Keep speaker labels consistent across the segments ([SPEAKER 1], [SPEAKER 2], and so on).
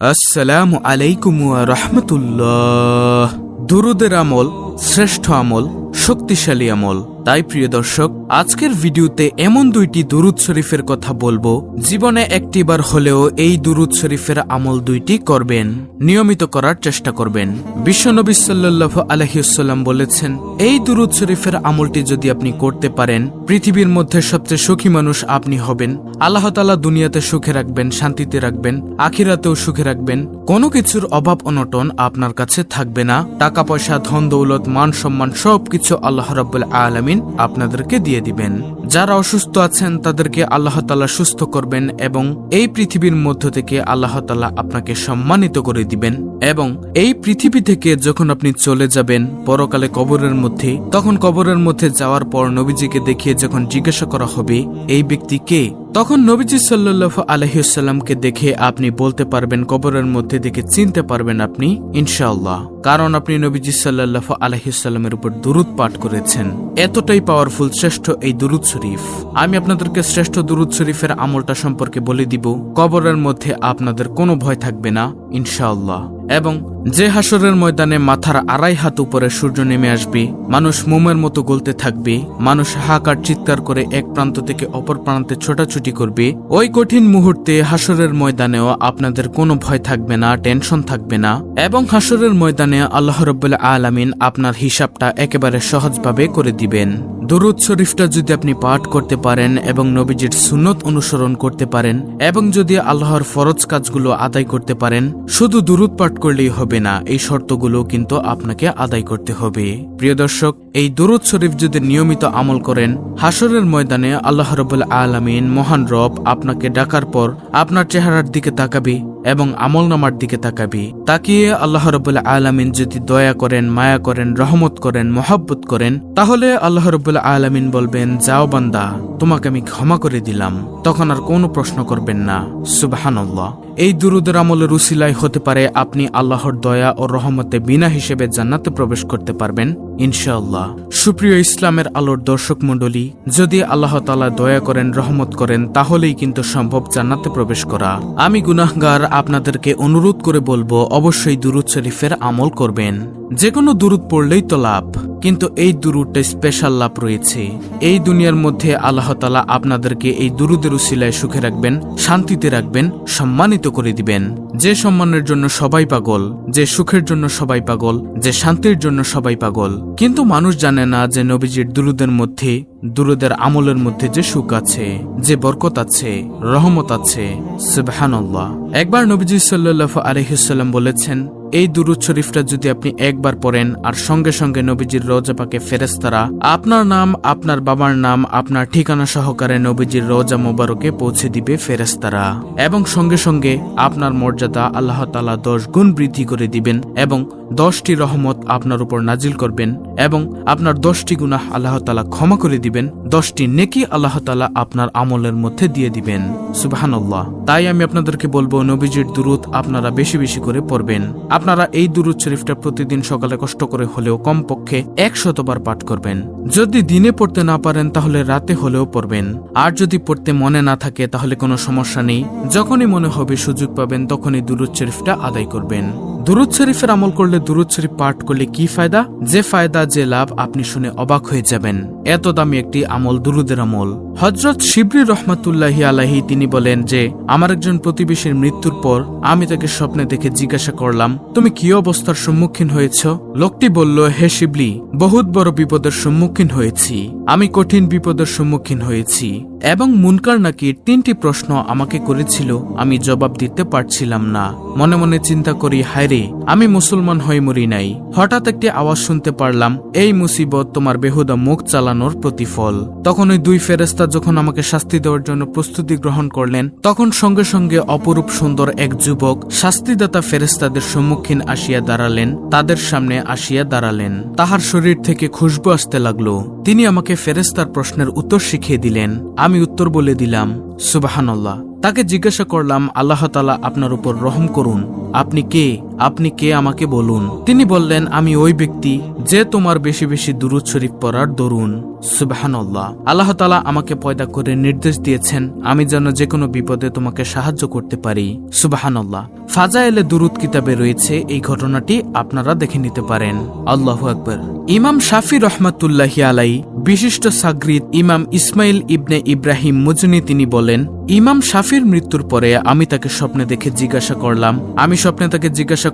[SPEAKER 1] আসসালামু আলাইকুম ওয়া রাহমাতুল্লাহ। দুরুদের আমল শ্রেষ্ঠ আমল, শক্তিশালী আমল। তাই প্রিয় দর্শক, আজকের ভিডিওতে এমন দুইটি দুরুদ শরীফের কথা বলবো, জীবনে একটিবার হলেও এই দুরুদ শরীফের আমল দুইটি করবেন, নিয়মিত করার চেষ্টা করবেন। বিশ্বনবী সাল্লাল্লাহু আলাইহি ওয়াসাল্লাম বলেছেন, এই দুরুদ শরীফের আমলটি যদি আপনি করতে পারেন, পৃথিবীর মধ্যে সবচেয়ে সুখী মানুষ আপনি হবেন। আল্লাহ তাআলা দুনিয়াতে সুখে রাখবেন, শান্তিতে রাখবেন, আখিরাতেও সুখে রাখবেন। কোনো কিছুর অভাব অনটন আপনার কাছে থাকবে না। টাকা পয়সা, ধন দৌলত, মান সম্মান সবকিছু আল্লাহ রাব্বুল আলামিন আপনাদেরকে দিয়ে দিবেন। যারা অসুস্থ আছেন তাদেরকে আল্লাহ তাআলা সুস্থ করবেন এবং এই পৃথিবীর মধ্য থেকে আল্লাহ তাআলা আপনাকে সম্মানিত করে দিবেন। এবং এই পৃথিবী থেকে যখন আপনি চলে যাবেন পরকালে কবরের মধ্যে, তখন কবরের মধ্যে যাওয়ার পর নবীজিকে দেখিয়ে যখন জিজ্ঞাসা করা হবে এই ব্যক্তি কে, তখন নবীজি সাল্লাল্লাহু আলাইহি ওয়াসাল্লামকে দেখে আপনি বলতে পারবেন, কবরের মধ্যে দেখে চিনতে পারবেন আপনি ইনশাআল্লাহ, কারণ আপনি নবীজি সাল্লাল্লাহু আলাইহি ওয়াসাল্লামের উপর দুরুদ পাঠ করেছেন। এতটাই পাওয়ারফুল শ্রেষ্ঠ এই দুরুদ শরীফ। আমি আপনাদেরকে শ্রেষ্ঠ দুরুদ শরীফের আমলটা সম্পর্কে বলে দিব। কবরের মধ্যে আপনাদের কোনো ভয় থাকবে না ইনশাআল্লাহ। এবং যে হাসরের ময়দানে মাথার 2.5 হাত উপরে সূর্য নেমে আসবে, মানুষ মোমের মতো গলতে থাকবে, মানুষ হাহাকার চিৎকার করে এক প্রান্ত থেকে অপর প্রান্তে ছোটাছুটি করবে, ওই কঠিন মুহূর্তে হাসরের ময়দানেও আপনাদের কোনো ভয় থাকবে না, টেনশন থাকবে না। এবং হাসরের ময়দানে আল্লাহ রাব্বুল আলামিন আপনার হিসাবটা একেবারে সহজভাবে করে দিবেন। দুরুদ শরীফটা যদি আপনি পাঠ করতে পারেন এবং নবীজির সুন্নত অনুসরণ করতে পারেন এবং যদি আল্লাহর ফরজ কাজগুলো আদায় করতে পারেন, শুধু দুরুদ পাঠ করলেই হবে না, এই শর্তগুলো কিন্তু আপনাকে আদায় করতে হবে। প্রিয় দর্শক, এই দুরুদ শরীফ যদি নিয়মিত আমল করেন, হাসরের ময়দানে আল্লাহ রাব্বুল আলামিন মহান রব আপনাকে ডাকার পর আপনার চেহারার দিকে তাকাবে এবং আমলনামার দিকে তাকাবে। তাকিয়ে আল্লাহ রাব্বুল আলামিন যদি দয়া করেন, মায়া করেন, রহমত করেন, মহব্বত করেন, তাহলে আল্লাহ রাব্বুল আলামিন বলবেন, যাও বান্দা, তোমাকে আমি ক্ষমা করে দিলাম। তখন আর কোনো প্রশ্ন করবেন না। সুবহানাল্লাহ। এই দুরুদের আমলের উসিলায় হতে পারে আপনি আল্লাহর দয়া ও রহমতে বিনা হিসেবে জান্নাতে প্রবেশ করতে পারবেন ইনশাআল্লাহ। সুপ্রিয় ইসলামের আলোর দর্শক মণ্ডলী, যদি আল্লাহ তাআলা দয়া করেন, রহমত করেন, তাহলেই কিন্তু সম্ভব জান্নাতে প্রবেশ করা। আমি গুনাহগার, আপনাদেরকে অনুরোধ করে বলবো, অবশ্যই দুরুদ শরীফের আমল করবেন। যে কোনো দুরুদ পড়লেই তো লাভ, কিন্তু এই দুরুদটা স্পেশাল লাভ রয়েছে। এই দুনিয়ার মধ্যে আল্লাহ তাআলা আপনাদেরকে এই দুরুদের উসিলায় সুখে রাখবেন, শান্তিতে রাখবেন, সম্মানিত করে দিবেন। যে সম্মানের জন্য সবাই পাগল, যে সুখের জন্য সবাই পাগল, যে শান্তির জন্য সবাই পাগল, কিন্তু মানুষ জানে না যে নবীজির দুরুদের মধ্যে, দুরুদের আমলের মধ্যে যে সুখ আছে, যে বরকত আছে, রহমত আছে। সুবহানাল্লাহ। একবার নবীজি সাল্লাল্লাহু আলাইহি ওয়াসাল্লাম বলেছেন, এই দুরুদ শরীফটা যদি আপনি একবার পড়েন আর সঙ্গে সঙ্গে নবীজির রওজা পাকে ফেরেশতারা আপনার নাম, আপনার বাবার নাম, আপনার ঠিকানা সহকারে নবীজির রওজা মোবারকে পৌঁছে দিবে ফেরেশতারা, এবং সঙ্গে সঙ্গে আপনার মর্যাদা আল্লাহ তাআলা 10 গুণ বৃদ্ধি করে দিবেন এবং 10টি রহমত আপনার উপর নাজিল করবেন এবং আপনার 10টি গুনাহ আল্লাহ তাআলা ক্ষমা করে দিবেন, 10টি নেকি আল্লাহ তাআলা আপনার আমলের মধ্যে দিয়ে দিবেন। সুবহানাল্লাহ। তাই আমি আপনাদেরকে বলবো, নবীজির দুরুদ আপনারা বেশি বেশি করে পড়বেন। আপনারা এই দুরুদ শরীফটা প্রতিদিন সকালে কষ্ট করে হলেও কমপক্ষে 100 বার পাঠ করবেন। যদি দিনে পড়তে না পারেন তাহলে রাতে হলেও পড়বেন। আর যদি পড়তে মনে না থাকে তাহলে কোনো সমস্যা নেই, যখনই মনে হবে, সুযোগ পাবেন, তখনই দুরুদ শরীফটা আদায় করবেন। দুরুদ শরীফের আমল করলে, দুরুদ শরীফ পাঠ করলে কি ফায়দা, যে ফায়দা, যে লাভ, আপনি শুনে অবাক হয়ে যাবেন। এত দামি একটি আমল দুরুদের আমল। হযরত শিবলি রাহমাতুল্লাহি আলাইহি তিনি বলেন যে, আমার একজন প্রতিবেশীর মৃত্যুর পর আমি তাকে স্বপ্নে দেখে জিজ্ঞাসা করলাম, তুমি কি অবস্থার সম্মুখীন হয়েছ? লোকটি বলল, হে শিবলি, বহুত বড় বিপদের সম্মুখীন হয়েছি, আমি কঠিন বিপদের সম্মুখীন হয়েছি। এবং মুনকার নাকির 3টি প্রশ্ন আমাকে করেছিল, আমি জবাব দিতে পারছিলাম না। মনে মনে চিন্তা করি, হায়রে, আমি মুসলমান হয়ে মরি নাই। হঠাৎ একটি আওয়াজ শুনতে পারলাম, এই মুসিবত তোমার বেহুদা মুখ চালানোর প্রতিফল। তখন ওই 2 ফেরেশতা যখন আমাকে শাস্তি দেওয়ার জন্য প্রস্তুতি গ্রহণ করলেন, তখন সঙ্গে সঙ্গে অপরূপ সুন্দর এক যুবক শাস্তিদাতা ফেরেশতাদের সম্মুখীন আসিয়া দাঁড়ালেন, তাদের সামনে আসিয়া দাঁড়ালেন। তাহার শরীর থেকে খুশবু আসতে লাগলো। তিনি আমাকে ফেরেশতার প্রশ্নের উত্তর শিখিয়ে দিলেন। আমি উত্তর বলে দিলাম। সুবহানাল্লাহ। তাকে জিজ্ঞাসা করলাম, আল্লাহ তাআলা আপনার উপর রহম করুন, আপনি কে, আপনি কে আমাকে বলুন। তিনি বললেন, আমি ওই ব্যক্তি যে তোমার বেশি বেশি দুরুদ শরীফ পড়ার দরুন। সুবহানাল্লাহ। আল্লাহ তাআলা আমাকে পয়দা করে নির্দেশ দিয়েছেন আমি যেন যে কোনো বিপদে তোমাকে সাহায্য করতে পারি। সুবহানাল্লাহ। ফাজায়েলে দুরুদ কিতাবে রয়েছে এই ঘটনাটি, আপনারা দেখে নিতে পারেন। আল্লাহু আকবার। ইমাম শাফি রহমাতুল্লাহি আলাই বিশিষ্ট সাগরিদ ইমাম ইসমাইল ইবনে ইব্রাহিম মুজনি তিনি বলেন, ইমাম শাফির মৃত্যুর পরে আমি তাকে স্বপ্নে দেখে জিজ্ঞাসা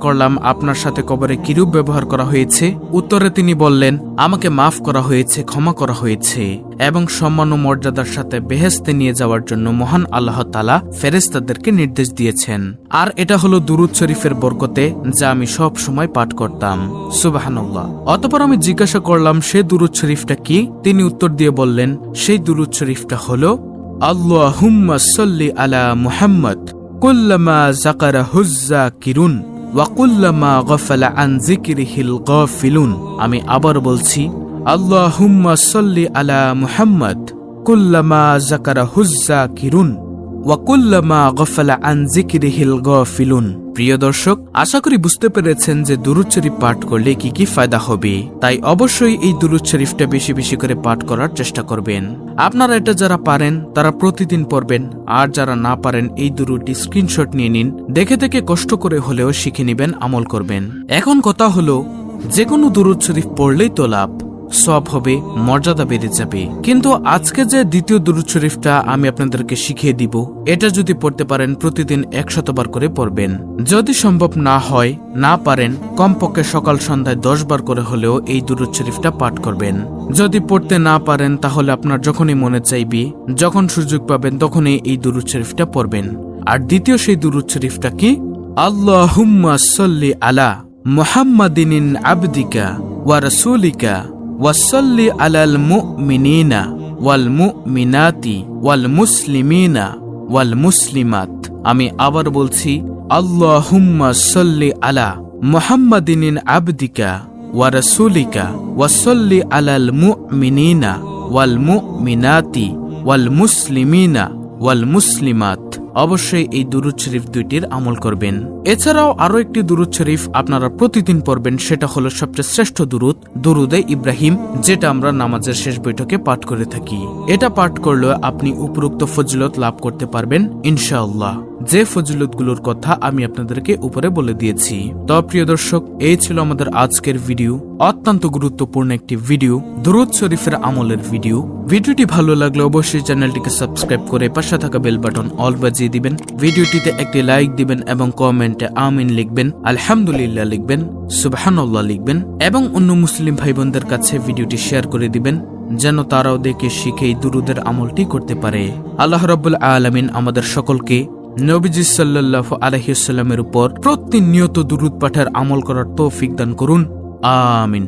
[SPEAKER 1] করলাম আপনার সাথে কবরে কিরূপ ব্যবহার করা হয়েছে? উত্তরে তিনি বললেন, আমাকে মাফ করা হয়েছে, ক্ষমা করা হয়েছে এবং সম্মান ও মর্যাদার সাথে বেহেশতে নিয়ে যাওয়ার জন্য মহান আল্লাহ তাআলা ফেরেশতাদেরকে নির্দেশ দিয়েছেন। আর এটা হলো দুরুদ শরীফের বরকতে যা আমি সব সময় পাঠ করতাম। সুবহানাল্লাহ। অতঃপর আমি জিজ্ঞাসা করলাম সে দুরুদ শরীফটা কি? তিনি উত্তর দিয়ে বললেন, সেই দুরুদ শরীফটা হলো আল্লাহুম্মা সাল্লি আলা মুহাম্মদ কুল্লামা যাকারাহুজ যাকিরুন ওয়া কুল্লামা গাফালা আন যিকরিহিল গাফিলুন। আমি আবার বলছি, আল্লাহুম্মা সাল্লি আলা মুহাম্মদ কুল্লামা যাকারাহুজ যাকিরুন ওয়া কুল্লামা গাফালা আন যিকরিহিল গাফিলুন। প্রিয় দর্শক, আশা করি বুঝতে পেরেছেন যে দুরুদ শরীফ পাঠ করলে কি কি ফায়দা হবে। তাই অবশ্যই এই দুরুদ শরীফটা বেশি বেশি করে পাঠ করার চেষ্টা করবেন। আপনারা এটা যারা পারেন তারা প্রতিদিন পড়বেন, আর যারা না পারেন এই দুরুদটি স্ক্রিনশট নিয়ে নিন, দেখে দেখে কষ্ট করে হলেও শিখে নেবেন, আমল করবেন। এখন কথা হলো, যে কোনো দুরুদ শরীফ পড়লেই তো লাভ, সব হবে, মর্যাদা বেড়ে যাবে। কিন্তু আজকে যে দ্বিতীয় দুরুদ শরীফটা আমি আপনাদেরকে শিখিয়ে দিব, এটা যদি পড়তে পারেন প্রতিদিন 100 বার করে পড়বেন। যদি সম্ভব না হয়, না পারেন, কমপক্ষে সকাল সন্ধ্যায় 10 বার করে হলেও এই দুরুদ শরীফটা পাঠ করবেন। যদি পড়তে না পারেন তাহলে আপনার যখনই মনে চাইবে, যখন সুযোগ পাবেন তখনই এই দুরুদ শরীফটা পড়বেন। আর দ্বিতীয় সেই দুরুদ শরীফটা কি? আল্লাহুম্মা সাল্লি আলা মুহাম্মাদিন আবদিকা ওয়া রাসূলিকা ওয়াসাল্লি আলাল মুমিনিনা ওয়াল মুমিনাতি ওয়াল মুসলিমিনা ওয়াল মুসলিমাত। আমি আবার বলছি, আল্লাহুম্মা সাল্লি আলা মুহাম্মাদিন আবদিকা ওয়া রাসূলিকা ওয়াসাল্লি আলাল মুমিনিনা ওয়াল মুমিনাতি ওয়াল মুসলিমিনা ওয়াল মুসলিমাত। অবশ্যই এই দুরুদ শরীফ দুইটির আমল করবেন। এছাড়াও আরো একটি দুরুদ শরীফ আপনারা প্রতিদিন পড়বেন, সেটা হলো সবচেয়ে শ্রেষ্ঠ দুরুদ, দুরুদে ইব্রাহিম, যেটা আমরা নামাজের শেষ বৈঠকে পাঠ করে থাকি। এটা পাঠ করলে আপনি উপরোক্ত ফজিলত লাভ করতে পারবেন ইনশাআল্লাহ, যে ফজিলতগুলোর কথা আমি আপনাদেরকে উপরে বলে দিয়েছি। তো প্রিয় দর্শক, এই ছিল আমাদের আজকের ভিডিও, অত্যন্ত গুরুত্বপূর্ণ একটি ভিডিও, দুরুদ শরীফের আমলের ভিডিও। ভিডিওটি ভালো লাগলে অবশ্যই চ্যানেলটিকে সাবস্ক্রাইব করে পাশে থাকা বেল বাটন অল বাজিয়ে দিবেন। ভিডিওটিতে একটি লাইক দিবেন এবং কমেন্টে আমিন লিখবেন, আলহামদুলিল্লাহ লিখবেন, সুবহানাল্লাহ লিখবেন এবং অন্য মুসলিম ভাই বোনদের কাছে ভিডিওটি শেয়ার করে দিবেন, যেন তারাও দেখে শিখে এই দুরুদের আমলটি করতে পারে। আল্লাহ রাব্বুল আলামিন আমাদের সকলকে নবীজি সাল্লাল্লাহু আলাইহি ওয়াসাল্লামের উপর প্রতিনিয়ত দুরুদ পাঠের আমল করার তৌফিক দান করুন। আমিন।